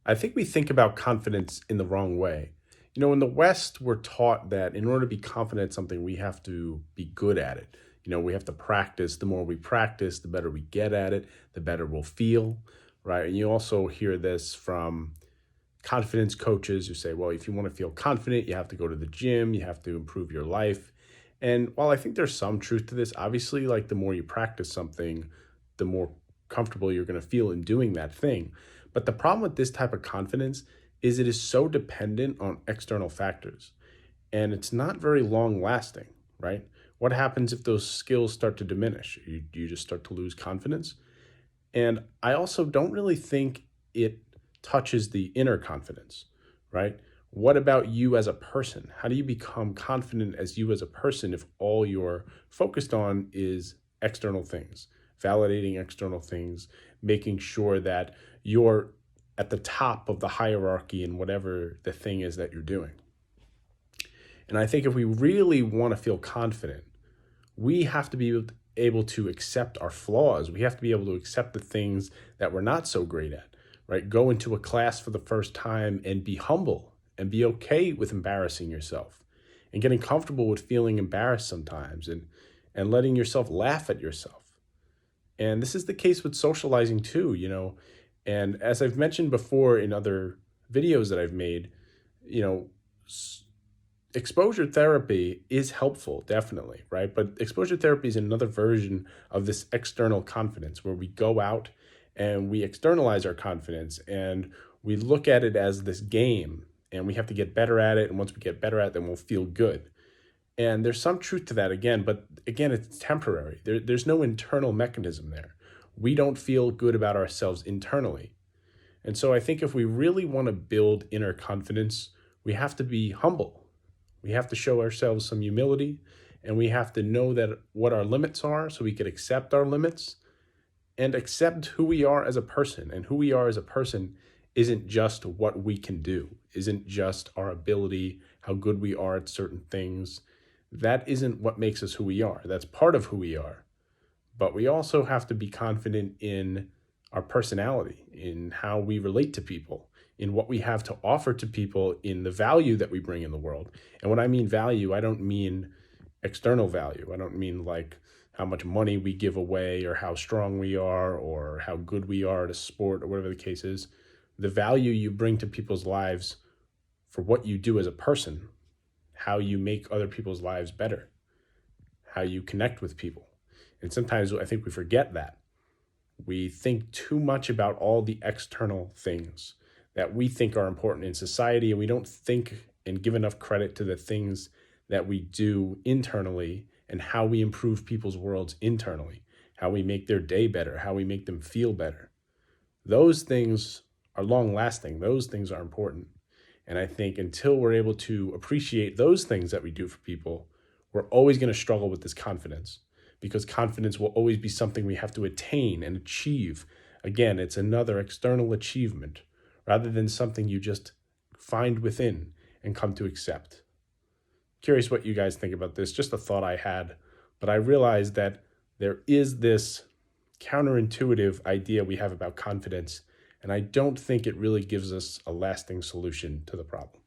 I think we think about confidence in the wrong way. In the West, we're taught that in order to be confident in something, we have to be good at it. We have to practice. The more we practice, the better we get at it, the better we'll feel, right? And you also hear this from confidence coaches who say, well, if you want to feel confident, you have to go to the gym, you have to improve your life. And while I think there's some truth to this, obviously, like the more you practice something, the more comfortable you're going to feel in doing that thing. But the problem with this type of confidence is it is so dependent on external factors and it's not very long lasting, right? What happens if those skills start to diminish? You just start to lose confidence. And I also don't really think it touches the inner confidence, right? What about you as a person? How do you become confident as you as a person if all you're focused on is external things, validating external things, making sure that you're at the top of the hierarchy in whatever the thing is that you're doing? And I think if we really want to feel confident, we have to be able to accept our flaws. We have to be able to accept the things that we're not so great at, right? Go into a class for the first time and be humble and be okay with embarrassing yourself and getting comfortable with feeling embarrassed sometimes and letting yourself laugh at yourself. And this is the case with socializing too. And as I've mentioned before in other videos that I've made, you know, exposure therapy is helpful, definitely, right? But exposure therapy is another version of this external confidence where we go out and we externalize our confidence and we look at it as this game and we have to get better at it. And once we get better at it, then we'll feel good. And there's some truth to that again, but again, it's temporary. There's no internal mechanism there. We don't feel good about ourselves internally. And so I think if we really want to build inner confidence, we have to be humble. We have to show ourselves some humility and we have to know that what our limits are so we can accept our limits and accept who we are as a person. And who we are as a person isn't just what we can do, isn't just our ability, how good we are at certain things. That isn't what makes us who we are. That's part of who we are. But we also have to be confident in our personality, in how we relate to people, in what we have to offer to people, in the value that we bring in the world. And when I mean value, I don't mean external value. I don't mean like how much money we give away or how strong we are or how good we are at a sport or whatever the case is. The value you bring to people's lives for what you do as a person, how you make other people's lives better, how you connect with people. And sometimes I think we forget that. We think too much about all the external things that we think are important in society, and we don't think and give enough credit to the things that we do internally and how we improve people's worlds internally, how we make their day better, how we make them feel better. Those things are long lasting. Those things are important. And I think until we're able to appreciate those things that we do for people, we're always going to struggle with this confidence because confidence will always be something we have to attain and achieve. Again, it's another external achievement rather than something you just find within and come to accept. Curious what you guys think about this, just a thought I had, but I realized that there is this counterintuitive idea we have about confidence, and I don't think it really gives us a lasting solution to the problem.